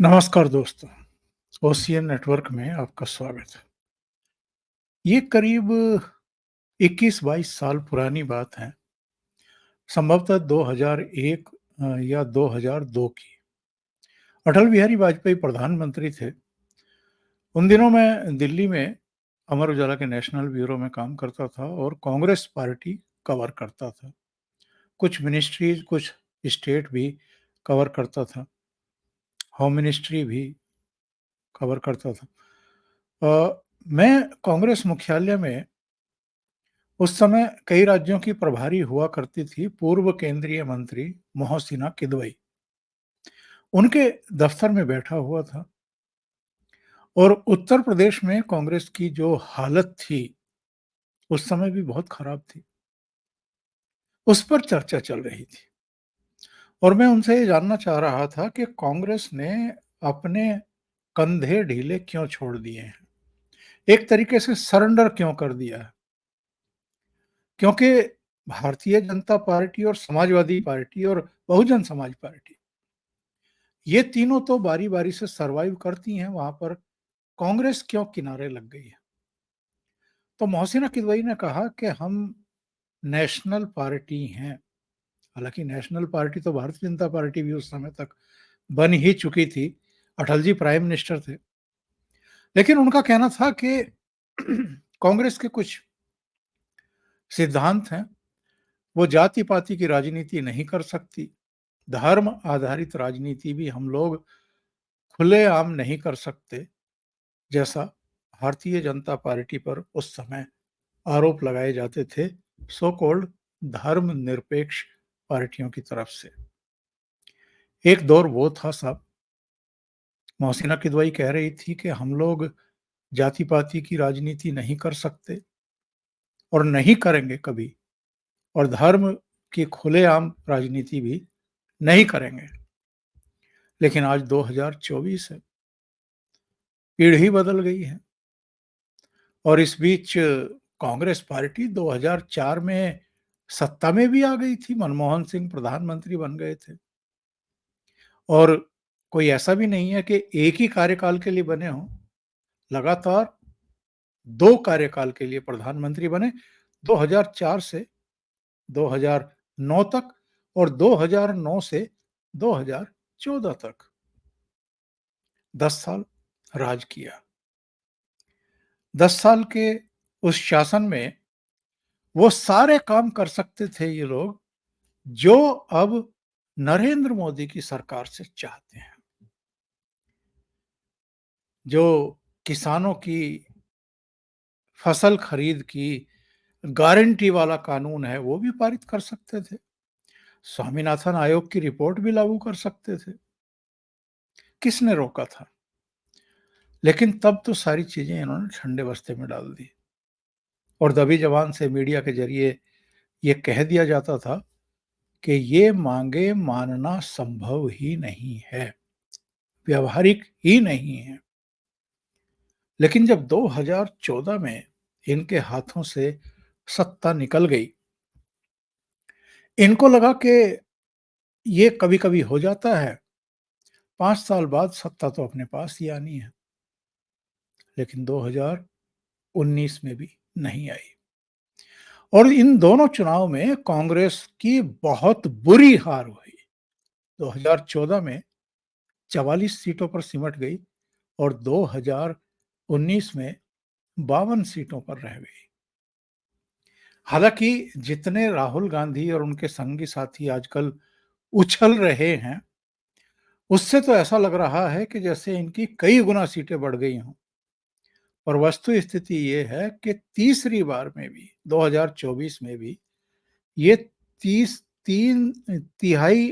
नमस्कार दोस्तों, ocean network में आपका स्वागत है। ये करीब 21-22 साल पुरानी बात है, संभवतः 2001 या 2002 की। अटल बिहारी वाजपेयी प्रधानमंत्री थे। उन दिनों मैं दिल्ली में अमर उजाला के नेशनल ब्यूरो में काम करता था और कांग्रेस पार्टी कवर करता था। कुछ मिनिस्ट्रीज, कुछ स्टेट भी कवर करता था, होम मिनिस्ट्री भी कवर करता था। मैं कांग्रेस मुख्यालय में उस समय कई राज्यों की प्रभारी हुआ करती थी पूर्व केंद्रीय मंत्री मोहसिना किदवई। उनके दफ्तर में बैठा हुआ था और उत्तर प्रदेश में कांग्रेस की जो हालत थी, उस समय भी बहुत खराब थी। उस पर चर्चा चल रही थी और मैं उनसे ये जानना चाह रहा था कि कांग्रेस ने अपने कंधे ढीले क्यों छोड़ दिए हैं? एक तरीके से सरेंडर क्यों कर दिया है? क्योंकि भारतीय जनता पार्टी और समाजवादी पार्टी और बहुजन समाज पार्टी, ये तीनों तो बारी-बारी से सर्वाइव करती हैं वहाँ पर, कांग्रेस क्यों किनारे लग गई है? तो मोहसिना किदवई ने कहा कि हम नेशनल पार्टी हैं। हालाँकि नेशनल पार्टी तो भारतीय जनता पार्टी भी उस समय तक बन ही चुकी थी। अटल जी प्राइम मिनिस्टर थे। लेकिन उनका कहना था कि कांग्रेस के कुछ सिद्धांत हैं, वो जाति-पाति की राजनीति नहीं कर सकती। धर्म आधारित राजनीति भी हम लोग खुलेआम नहीं कर सकते। जैसा भारतीय जनता पार्टी पर उस समय आरोप लगाए जाते थे, सो कॉल्ड धर्मनिरपेक्ष पार्टियों की तरफ से। एक दौर वो था साहब, मोहसिना किदवई कह रही थी कि हम लोग जाति-पाति की राजनीति नहीं कर सकते और नहीं करेंगे कभी, और धर्म की खुलेआम राजनीति भी नहीं करेंगे। लेकिन आज 2024 है, पीढ़ी बदल गई है और इस बीच कांग्रेस पार्टी 2004 में सत्ता में भी आ गई थी, मनमोहन सिंह प्रधानमंत्री बन गए थे। और कोई ऐसा भी नहीं है कि एक ही कार्यकाल के लिए बने हों, लगातार 2 कार्यकाल के लिए प्रधानमंत्री बने, 2004 से 2009 तक और 2009 से 2014 तक 10 साल राज किया। 10 साल के उस शासन में वो सारे काम कर सकते थे ये लोग, जो अब नरेंद्र मोदी की सरकार से चाहते हैं। जो किसानों की फसल खरीद की गारंटी वाला कानून है, वो भी पारित कर सकते थे। स्वामीनाथन आयोग की रिपोर्ट भी लागू कर सकते थे। किसने रोका था? लेकिन तब तो सारी चीजें इन्होंने ठंडे बस्ते में डाल दी और दबी जबान से मीडिया के जरिए ये कह दिया जाता था कि ये मांगे मानना संभव ही नहीं है, व्यावहारिक ही नहीं है। लेकिन जब 2014 में इनके हाथों से सत्ता निकल गई, इनको लगा कि ये कभी-कभी हो जाता है, 5 साल बाद सत्ता तो अपने पास ही आनी है। लेकिन 2019 में भी नहीं आई और इन दोनों चुनाव में कांग्रेस की बहुत बुरी हार हुई। 2014 में 44 सीटों पर सिमट गई और 2019 में 52 सीटों पर रह गई। हालांकि जितने राहुल गांधी और उनके संगी साथी आजकल उछल रहे हैं, उससे तो ऐसा लग रहा है कि जैसे इनकी कई गुना सीटें बढ़ गई हों। और वस्तु स्थिति ये है कि तीसरी बार में भी 2024 में भी ये 3 तिहाई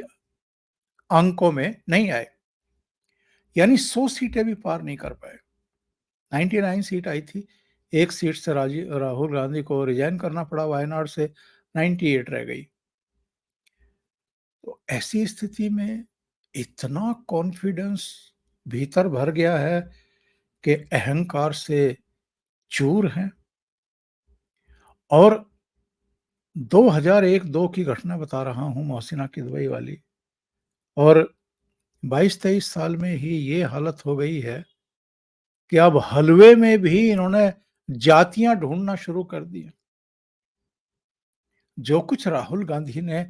अंकों में नहीं आए, यानी 100 सीटें भी पार नहीं कर पाए। 99 सीट आई थी, एक सीट से राहुल गांधी को रिजाइन करना पड़ा वायनाड से, 98 रह गई। तो ऐसी स्थिति में इतना कॉन्फिडेंस भीतर भर गया है कि अहंकार से चूर हैं। और 2001-2 की घटना बता रहा हूँ, मोहसिना किदवई वाली। और 22-23 साल में ही ये हालत हो गई है कि अब हलवे में भी इन्होंने जातियां ढूंढना शुरू कर दी। जो कुछ राहुल गांधी ने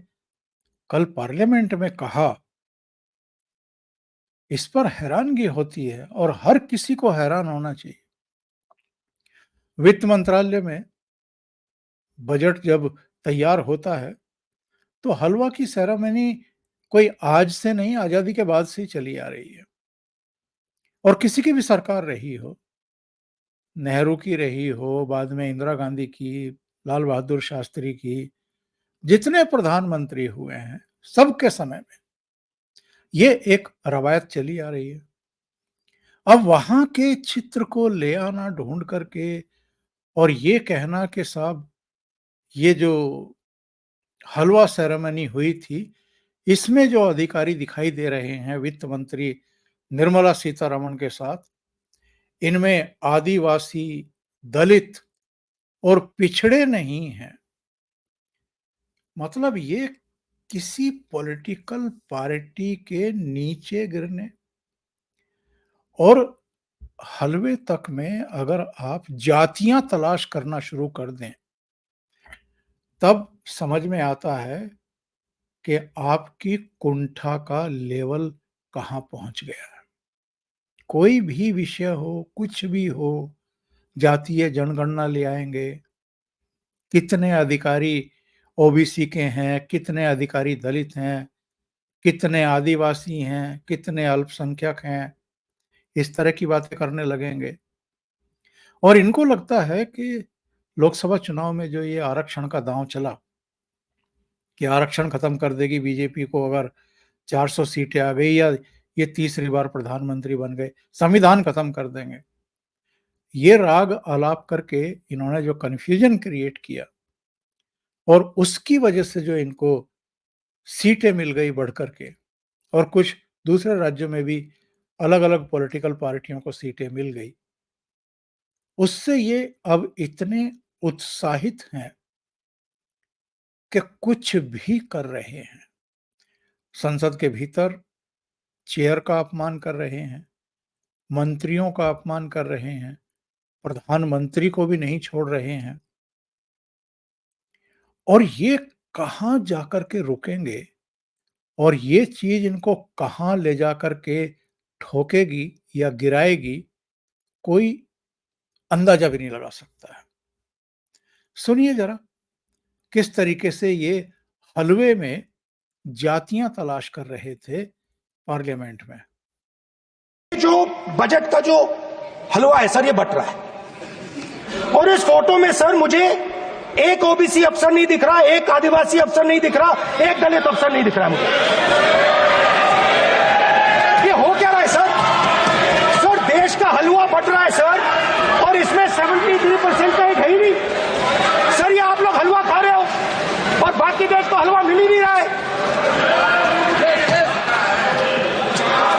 कल पार्लियामेंट में कहा, इस पर हैरानगी होती है और हर किसी को हैरान होना चाहिए। वित्त मंत्रालय में बजट जब तैयार होता है तो हलवा की सेरेमनी कोई आज से नहीं, आजादी के बाद से ही चली आ रही है। और किसी की भी सरकार रही हो, नेहरू की रही हो, बाद में इंदिरा गांधी की, लाल बहादुर शास्त्री की, जितने प्रधानमंत्री हुए हैं, सबके समय में ये एक रवायत चली आ रही है। अब वहां के चित्र को ले आना ढूंढ करके और ये कहना कि साहब ये जो हलवा सेरेमनी हुई थी, इसमें जो अधिकारी दिखाई दे रहे हैं वित्त मंत्री निर्मला सीतारमण के साथ, इनमें आदिवासी, दलित और पिछड़े नहीं हैं। मतलब ये किसी पॉलिटिकल पार्टी के नीचे गिरने और हलवे तक में अगर आप जातियां तलाश करना शुरू कर दें, तब समझ में आता है कि आपकी कुंठा का लेवल कहां पहुंच गया है। कोई भी विषय हो, कुछ भी हो, जातीय जनगणना ले आएंगे, कितने अधिकारी ओबीसी के हैं, कितने अधिकारी दलित हैं, कितने आदिवासी हैं, कितने अल्पसंख्यक हैं, इस तरह की बातें करने लगेंगे। और इनको लगता है कि लोकसभा चुनाव में जो ये आरक्षण का दांव चला कि आरक्षण खत्म कर देगी बीजेपी को अगर 400 सीटें आ गई या ये तीसरी बार प्रधानमंत्री बन गए, संविधान खत्म कर देंगे। ये राग आलाप करके इन्होंने जो कन्फ्यूजन क्रिएट किया और उसकी वजह से जो इनको सीटें मिल गई बढ़ करके, और कुछ दूसरे राज्यों में भी अलग-अलग पॉलिटिकल पार्टियों को सीटें मिल गई, उससे ये अब इतने उत्साहित हैं कि कुछ भी कर रहे हैं। संसद के भीतर चेयर का अपमान कर रहे हैं, मंत्रियों का अपमान कर रहे हैं, प्रधानमंत्री को भी नहीं छोड़ रहे हैं। और ये कहां जाकर के रुकेंगे और ये चीज इनको कहां ले जाकर के ठोकेगी या गिराएगी, कोई अंदाजा भी नहीं लगा सकता है। सुनिए जरा किस तरीके से ये हलवे में जातियां तलाश कर रहे थे पार्लियामेंट में। जो बजट का जो हलवा है सर, ये बट रहा है और इस फोटो में सर मुझे एक ओबीसी अफसर नहीं दिख रहा, एक आदिवासी अफसर नहीं दिख रहा, एक दलित अफसर नहीं दिख रहा मुझे। ये हो क्या रहा है सर? सर देश का हलवा बट रहा है सर और इसमें 73% का एक है ही नहीं। सर ये आप लोग हलवा खा रहे हो और बाकी देश को हलवा मिल ही नहीं रहा है।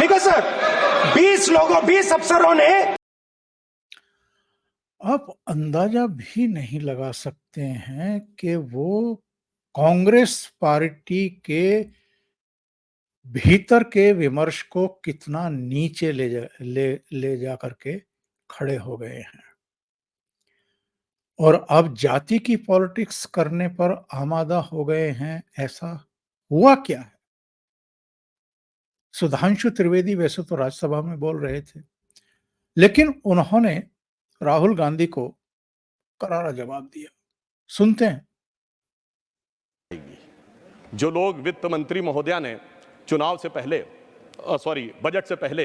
ठीक है सर, 20 अफसरों ने। आप अंदाजा भी नहीं लगा सकते हैं कि वो कांग्रेस पार्टी के भीतर के विमर्श को कितना नीचे ले जा करके खड़े हो गए हैं और अब जाति की पॉलिटिक्स करने पर आमादा हो गए हैं। ऐसा हुआ क्या है? सुधांशु त्रिवेदी वैसे तो राज्यसभा में बोल रहे थे, लेकिन उन्होंने राहुल गांधी को करारा जवाब दिया। सुनते हैं। जो लोग वित्त मंत्री महोदया ने चुनाव से पहले बजट से पहले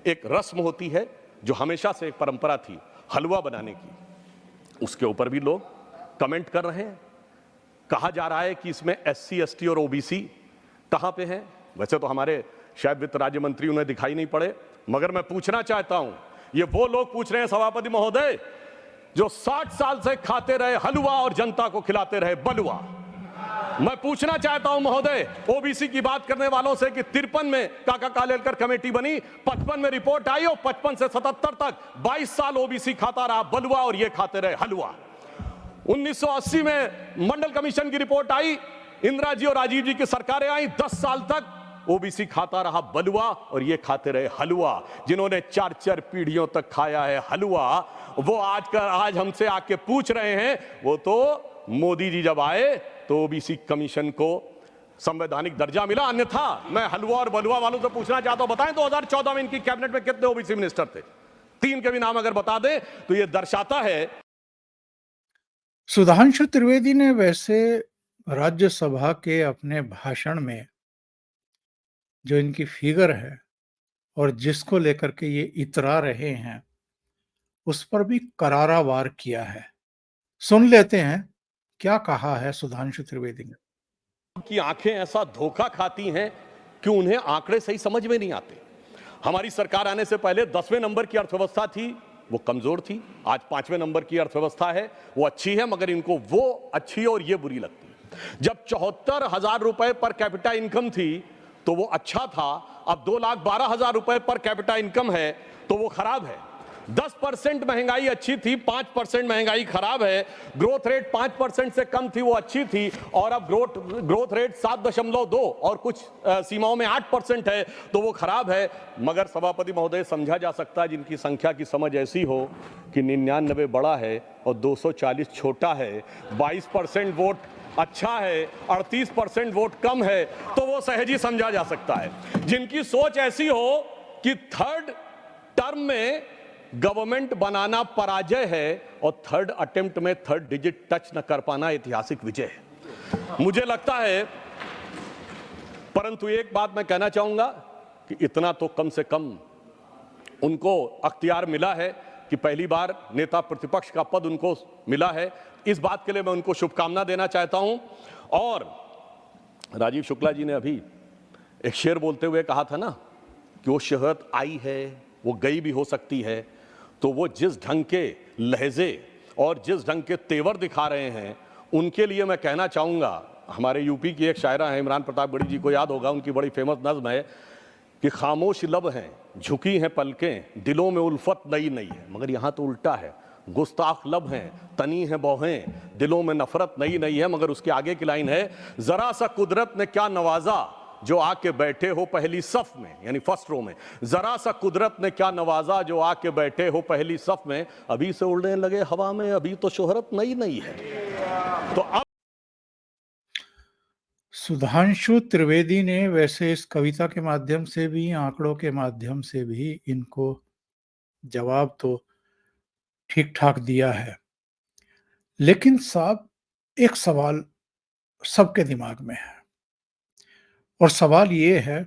एक रस्म होती है जो हमेशा से एक परंपरा थी हलवा बनाने की, उसके ऊपर भी लोग कमेंट कर रहे हैं। कहा जा रहा है कि इसमें एससी, एसटी और ओबीसी कहां पे हैं। वैसे तो हमारे शायद वित्त राज्य मंत्री उन्हें दिखाई नहीं पड़े, मगर मैं पूछना चाहता हूं, ये वो लोग पूछ रहे हैं सभापति महोदय जो 60 साल से खाते रहे हलवा और जनता को खिलाते रहे बलुआ। मैं पूछना चाहता हूं महोदय ओबीसी की बात करने वालों से कि 53 में काका कालेलकर कमेटी बनी, 55 में रिपोर्ट आई और 55 से 77 तक 22 साल ओबीसी खाता रहा बलुआ और ये खाते रहे हलवा। 1980 में मंडल कमीशन की रिपोर्ट आई, इंदिरा जी और राजीव जी की सरकारें आई, 10 साल तक ओबीसी खाता रहा बलुआ और ये खाते रहे हलवा। जिन्होंने 4-4 पीढ़ियों तक खाया है हलवा, वो आज हमसे आके पूछ रहे हैं। वो तो मोदी जी जब आए तो ओबीसी कमीशन को संवैधानिक दर्जा मिला, अन्यथा मैं हलवा और बलुआ वालों से पूछना चाहता हूं, बताएं 2014 में इनकी कैबिनेट में कितने ओबीसी मिनिस्टर थे? 3 के भी नाम अगर बता दें तो ये दर्शाता है। सुधांशु त्रिवेदी ने वैसे राज्यसभा के अपने भाषण में जो इनकी फिगर है और जिसको लेकर के ये इतरा रहे हैं, उस पर भी करारा वार किया है। सुन लेते हैं क्या कहा है सुधांशु त्रिवेदी ने। की आंखें ऐसा धोखा खाती हैं कि उन्हें आंकड़े सही समझ में नहीं आते। हमारी सरकार आने से पहले 10वें नंबर की अर्थव्यवस्था थी, वो कमजोर थी। आज 5वें नंबर की अर्थव्यवस्था है, वो अच्छी है, मगर इनको वो अच्छी और ये बुरी लगती है। जब 74,000 रुपए पर कैपिटा इनकम थी तो वो अच्छा था, अब 2,12,000 रुपए पर कैपिटा इनकम है तो वो खराब है। 10% महंगाई अच्छी थी, 5% महंगाई खराब है। ग्रोथ रेट 5% से कम थी, वो अच्छी थी, और अब ग्रोथ रेट 7.2 और कुछ सीमाओं में 8% है तो वो खराब है। मगर सभापति महोदय, समझा जा सकता है जिनकी संख्या की समझ ऐसी हो कि 99 बड़ा है और 240 छोटा है, 22% वोट अच्छा है, 38% वोट कम है, तो वो सहज ही समझा जा सकता है। जिनकी सोच ऐसी हो कि थर्ड टर्म में गवर्नमेंट बनाना पराजय है और थर्ड अटेम्प्ट में थर्ड डिजिट टच न कर पाना ऐतिहासिक विजय है, मुझे लगता है। परंतु एक बात मैं कहना चाहूंगा कि इतना तो कम से कम उनको अख्तियार मिला है कि पहली बार नेता प्रतिपक्ष का पद उनको मिला है। इस बात के लिए मैं उनको शुभकामना देना चाहता हूं। और राजीव शुक्ला जी ने अभी एक शेर बोलते हुए कहा था ना कि वो शोहरत आई है, वो गई भी हो सकती है। तो वो जिस ढंग के लहजे और जिस ढंग के तेवर दिखा रहे हैं, उनके लिए मैं कहना चाहूंगा, हमारे यूपी की एक शायरा है, इमरान प्रताप गढ़ी जी को याद होगा, उनकी बड़ी फेमस नज्म है कि खामोश लब हैं, झुकी हैं पलकें, दिलों में उल्फत नई नई है। मगर यहाँ तो उल्टा है, गुस्ताख लब हैं, तनी है बौहें, दिलों में नफरत नई नई है। मगर उसके आगे की लाइन है, जरा सा कुदरत ने क्या नवाजा जो आके बैठे हो पहली सफ में, यानी फर्स्ट रो में। जरा सा कुदरत ने क्या नवाजा जो आके बैठे हो पहली सफ में, अभी से उड़ने लगे हवा में, अभी तो शोहरत नई नई है। तो अब सुधांशु त्रिवेदी ने वैसे इस कविता के माध्यम से भी, आंकड़ों के माध्यम से भी इनको जवाब तो ठीक ठाक दिया है। लेकिन साहब, एक सवाल सबके दिमाग में है, और सवाल ये है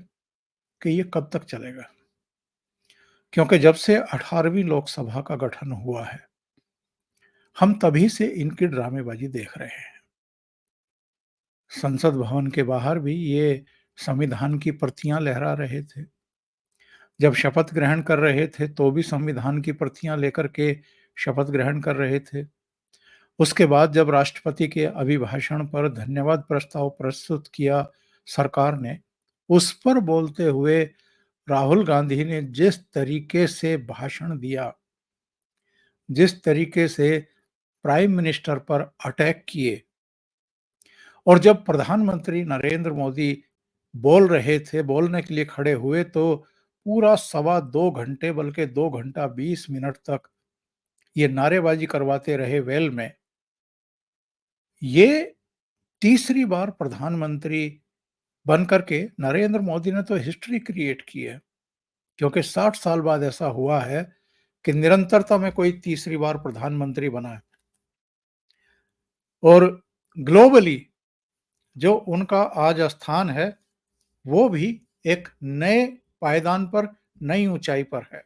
कि ये कब तक चलेगा? क्योंकि जब से 18वीं लोकसभा का गठन हुआ है, हम तभी से इनकी ड्रामेबाजी देख रहे हैं। संसद भवन के बाहर भी ये संविधान की प्रतियां लहरा रहे थे। जब शपथ ग्रहण कर रहे थे तो भी संविधान की प्रतियां लेकर के शपथ ग्रहण कर रहे थे। उसके बाद जब राष्ट्रपति के अभिभाषण पर धन्यवाद प्रस्ताव प्रस्तुत किया सरकार ने, उस पर बोलते हुए राहुल गांधी ने जिस तरीके से भाषण दिया, जिस तरीके से प्राइम मिनिस्टर पर अटैक किए, और जब प्रधानमंत्री नरेंद्र मोदी बोल रहे थे, बोलने के लिए खड़े हुए, तो पूरा 2.25 घंटे, बल्कि 2 घंटा 20 मिनट तक ये नारेबाजी करवाते रहे वेल में। ये तीसरी बार प्रधानमंत्री बनकर के नरेंद्र मोदी ने तो हिस्ट्री क्रिएट की है, क्योंकि 60 साल बाद ऐसा हुआ है कि निरंतरता में कोई तीसरी बार प्रधानमंत्री बना है। और ग्लोबली जो उनका आज स्थान है, वो भी एक नए पायदान पर, नई ऊंचाई पर है।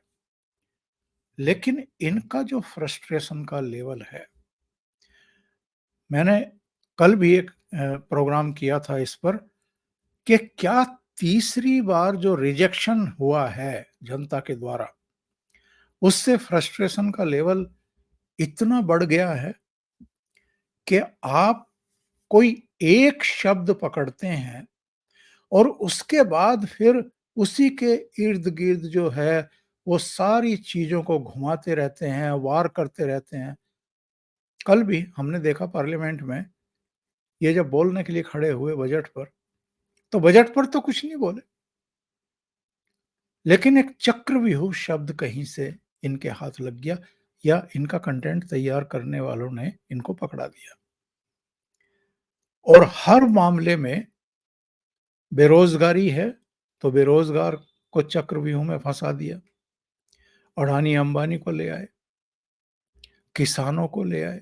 लेकिन इनका जो फ्रस्ट्रेशन का लेवल है, मैंने कल भी एक प्रोग्राम किया था इस पर, कि क्या तीसरी बार जो रिजेक्शन हुआ है जनता के द्वारा, उससे फ्रस्ट्रेशन का लेवल इतना बढ़ गया है कि आप कोई एक शब्द पकड़ते हैं और उसके बाद फिर उसी के इर्द गिर्द जो है वो सारी चीजों को घुमाते रहते हैं, वार करते रहते हैं। कल भी हमने देखा पार्लियामेंट में, ये जब बोलने के लिए खड़े हुए बजट पर, तो बजट पर तो कुछ नहीं बोले, लेकिन एक चक्रव्यूह शब्द कहीं से इनके हाथ लग गया या इनका कंटेंट तैयार करने वालों ने इनको पकड़ा दिया और हर मामले में बेरोजगारी है तो बेरोजगार को चक्रव्यूह में फंसा दिया। अडानी अंबानी को ले आए, किसानों को ले आए,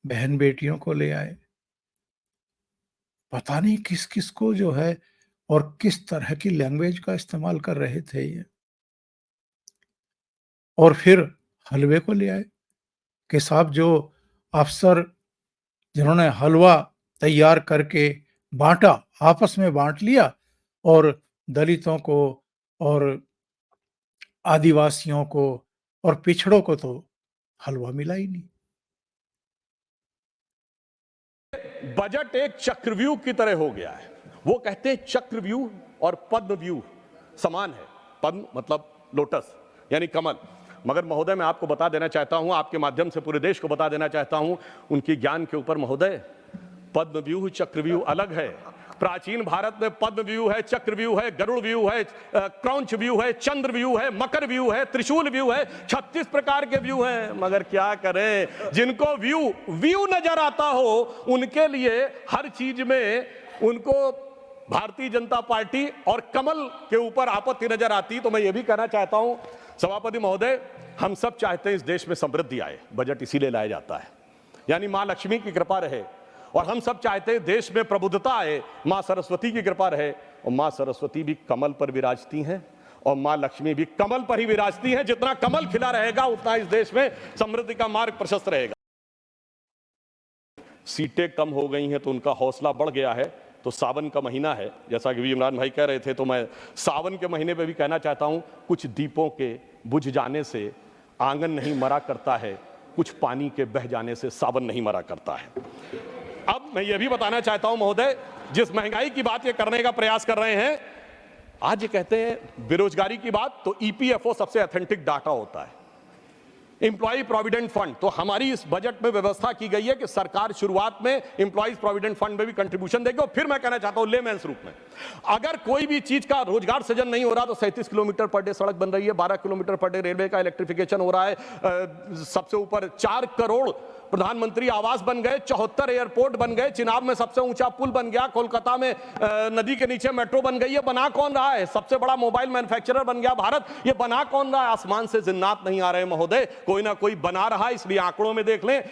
बहन बेटियों को ले आए, पता नहीं किस किस को जो है और किस तरह की लैंग्वेज का इस्तेमाल कर रहे थे ये। और फिर हलवे को ले आए कि साहब जो अफसर जिन्होंने हलवा तैयार करके बांटा, आपस में बांट लिया और दलितों को और आदिवासियों को और पिछड़ों को तो हलवा मिला ही नहीं। बजट एक चक्रव्यूह की तरह हो गया है। वो कहते हैं चक्रव्यूह और पद्मव्यूह समान है। पद्म मतलब लोटस यानी कमल। मगर महोदय मैं आपको बता देना चाहता हूं, आपके माध्यम से पूरे देश को बता देना चाहता हूं, उनकी ज्ञान के ऊपर महोदय, पद्मव्यूह चक्रव्यूह अलग है। प्राचीन भारत में पद्मव्यूह है, चक्रव्यूह है, गरुड़ व्यूह है, क्रौंच व्यूह है, चंद्र व्यूह है, मकर व्यूह है, त्रिशूल व्यूह है, 36 प्रकार के व्यूह हैं। मगर क्या करें, जिनको व्यू नजर आता हो उनके लिए हर चीज में उनको भारतीय जनता पार्टी और कमल के ऊपर आपत्ति नजर आती। तो मैं ये भी कहना चाहता हूं सभापति महोदय, हम सब चाहते हैं इस देश में समृद्धि आए, बजट इसीलिए लाया जाता है, यानी मां लक्ष्मी की कृपा रहे। और हम सब चाहते हैं देश में प्रबुद्धता आए, मां सरस्वती की कृपा रहे। और मां सरस्वती भी कमल पर विराजती हैं और मां लक्ष्मी भी कमल पर ही विराजती हैं। जितना कमल खिला रहेगा उतना इस देश में समृद्धि का मार्ग प्रशस्त रहेगा। सीटें कम हो गई हैं तो उनका हौसला बढ़ गया है। तो सावन का महीना है, जैसा कि भी इमरान भाई कह रहे थे, तो मैं सावन के महीने पे भी कहना चाहता हूं, कुछ दीपों के बुझ जाने से आंगन नहीं मरा करता है, कुछ पानी के बह जाने से सावन नहीं मरा करता है। अब मैं ये भी बताना चाहता हूं महोदय, जिस महंगाई की बात ये करने का प्रयास कर रहे हैं, आज ये कहते हैं बेरोजगारी की बात, तो ईपीएफओ सबसे ऑथेंटिक डाटा होता है, एम्प्लॉय प्रोविडेंट फंड। तो हमारी इस बजट में व्यवस्था की गई है कि सरकार शुरुआत में एम्प्लॉयज प्रोविडेंट फंड में भी कंट्रीब्यूशन देगी। और फिर मैं कहना चाहता हूं लेमेंस रूप में, अगर कोई भी चीज का रोजगार सृजन नहीं हो रहा तो 37 किलोमीटर पर डे सड़क बन रही है, 12 किलोमीटर पर डे रेलवे का इलेक्ट्रिफिकेशन हो रहा है, सबसे ऊपर 4 करोड़ प्रधानमंत्री आवास बन गए, 74 एयरपोर्ट बन गए, चिनाब में सबसे ऊंचा पुल बन गया, कोलकाता में नदी के नीचे मेट्रो बन गई है। बना कौन रहा है? सबसे बड़ा मोबाइल मैन्युफैक्चरर बन गया भारत। ये बना कौन रहा है? आसमान से जिन्नात नहीं आ रहे महोदय, कोई ना कोई बना रहा है, इसलिए आंकड़ों में देख लें।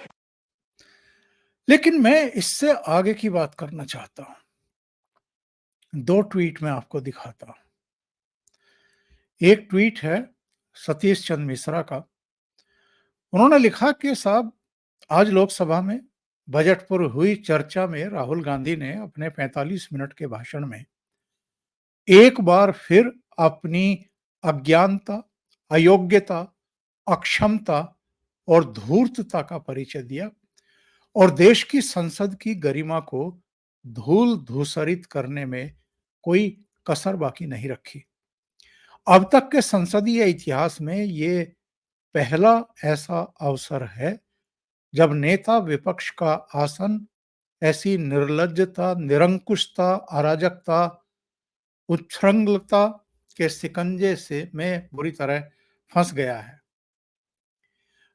लेकिन मैं इससे आगे की बात करना चाहता हूं। 2 ट्वीट में आपको दिखाता हूं। एक ट्वीट है सतीश चंद्र मिश्रा का। उन्होंने लिखा कि साहब, आज लोकसभा में बजट पर हुई चर्चा में राहुल गांधी ने अपने 45 मिनट के भाषण में एक बार फिर अपनी अज्ञानता, अयोग्यता, अक्षमता और धूर्तता का परिचय दिया और देश की संसद की गरिमा को धूल धूसरित करने में कोई कसर बाकी नहीं रखी। अब तक के संसदीय इतिहास में ये पहला ऐसा अवसर है जब नेता विपक्ष का आसन ऐसी निर्लज्जता, निरंकुशता, अराजकता, उच्छृंखलता के शिकंजे से में बुरी तरह फंस गया है।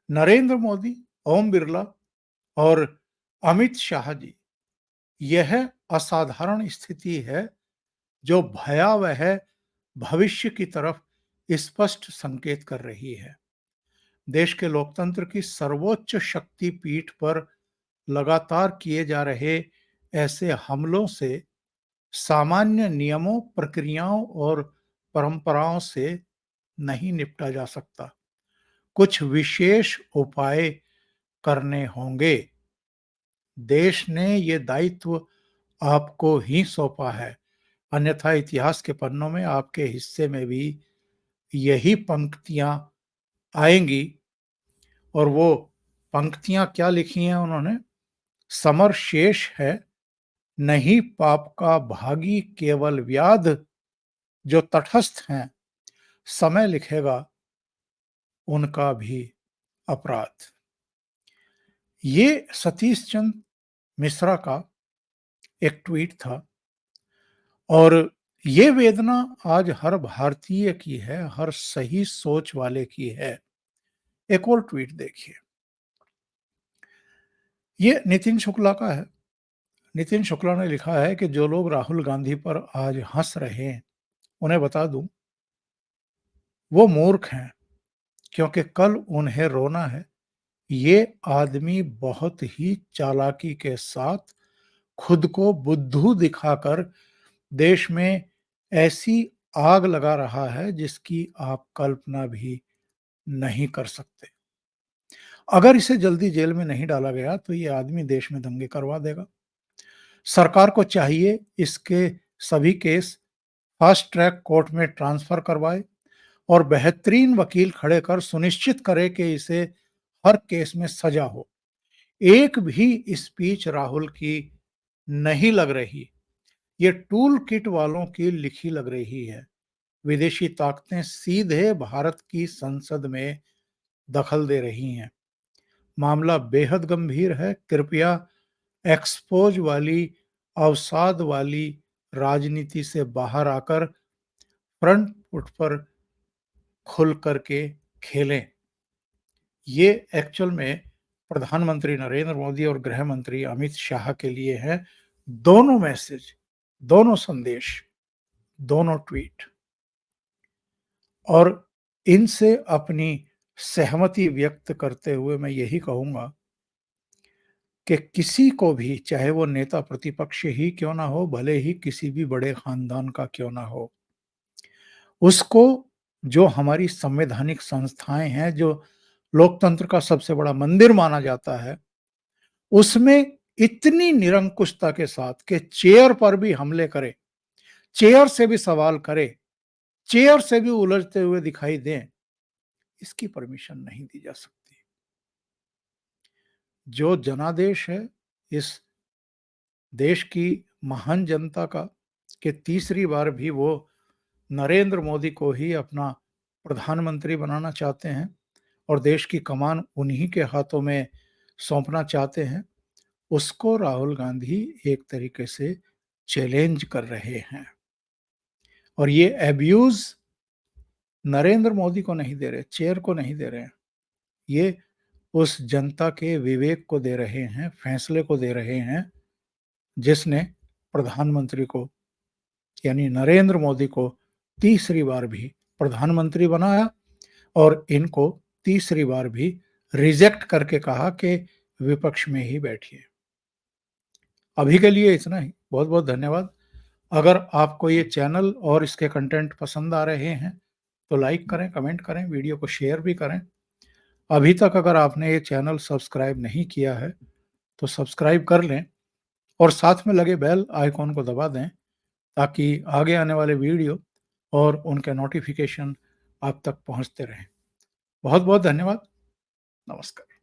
नरेंद्र मोदी, ओम बिरला और अमित शाह जी, यह असाधारण स्थिति है जो भयावह भविष्य की तरफ स्पष्ट संकेत कर रही है। देश के लोकतंत्र की सर्वोच्च शक्ति पीठ पर लगातार किए जा रहे ऐसे हमलों से सामान्य नियमों, प्रक्रियाओं और परंपराओं से नहीं निपटा जा सकता। कुछ विशेष उपाय करने होंगे। देश ने ये दायित्व आपको ही सौंपा है, अन्यथा इतिहास के पन्नों में आपके हिस्से में भी यही पंक्तियां आएंगी। और वो पंक्तियां क्या लिखी हैं उन्होंने? समर शेष है, नहीं पाप का भागी केवल व्याध, जो तटस्थ हैं समय लिखेगा उनका भी अपराध। ये सतीश चंद्र मिश्रा का एक ट्वीट था और ये वेदना आज हर भारतीय की है, हर सही सोच वाले की है। एक और ट्वीट देखिए। ये नितिन शुक्ला का है। नितिन शुक्ला ने लिखा है कि जो लोग राहुल गांधी पर आज हंस रहे हैं, उन्हें बता दूं, वो मूर्ख हैं, क्योंकि कल उन्हें रोना है। ये आदमी बहुत ही चालाकी के साथ खुद को बुद्धू दिखाकर देश में ऐसी आग लगा रहा है जिसकी आप कल्पना भी नहीं कर सकते। अगर इसे जल्दी जेल में नहीं डाला गया तो ये आदमी देश में दंगे करवा देगा। सरकार को चाहिए इसके सभी केस फास्ट ट्रैक कोर्ट में ट्रांसफर करवाए और बेहतरीन वकील खड़े कर सुनिश्चित करे कि इसे हर केस में सजा हो। एक भी स्पीच राहुल की नहीं लग रही, ये टूल किट वालों की लिखी लग रही है। विदेशी ताकतें सीधे भारत की संसद में दखल दे रही हैं। मामला बेहद गंभीर है। कृपया एक्सपोज वाली, अवसाद वाली राजनीति से बाहर आकर फ्रंट फुट पर खुल करके खेलें। ये एक्चुअल में प्रधानमंत्री नरेंद्र मोदी और गृह मंत्री अमित शाह के लिए है। दोनों मैसेज, दोनों संदेश, दोनों ट्वीट। और इनसे अपनी सहमति व्यक्त करते हुए मैं यही कहूंगा कि किसी को भी, चाहे वो नेता प्रतिपक्ष ही क्यों ना हो, भले ही किसी भी बड़े खानदान का क्यों ना हो, उसको जो हमारी संवैधानिक संस्थाएं हैं, जो लोकतंत्र का सबसे बड़ा मंदिर माना जाता है, उसमें इतनी निरंकुशता के साथ कि चेयर पर भी हमले करे, चेयर से भी सवाल करे, चेयर से भी उलझते हुए दिखाई दें, इसकी परमिशन नहीं दी जा सकती। जो जनादेश है इस देश की महान जनता का, कि तीसरी बार भी वो नरेंद्र मोदी को ही अपना प्रधानमंत्री बनाना चाहते हैं और देश की कमान उन्हीं के हाथों में सौंपना चाहते हैं, उसको राहुल गांधी एक तरीके से चैलेंज कर रहे हैं। और ये अब्यूज नरेंद्र मोदी को नहीं दे रहे, चेयर को नहीं दे रहे हैं, ये उस जनता के विवेक को दे रहे हैं, फैसले को दे रहे हैं, जिसने प्रधानमंत्री को, यानी नरेंद्र मोदी को तीसरी बार भी प्रधानमंत्री बनाया और इनको तीसरी बार भी रिजेक्ट करके कहा कि विपक्ष में ही बैठिए। अभी के लिए इतना ही। बहुत बहुत धन्यवाद। अगर आपको ये चैनल और इसके कंटेंट पसंद आ रहे हैं तो लाइक करें, कमेंट करें, वीडियो को शेयर भी करें। अभी तक अगर आपने ये चैनल सब्सक्राइब नहीं किया है तो सब्सक्राइब कर लें और साथ में लगे बेल आइकॉन को दबा दें, ताकि आगे आने वाले वीडियो और उनके नोटिफिकेशन आप तक पहुंचते रहें। बहुत बहुत धन्यवाद। नमस्कार।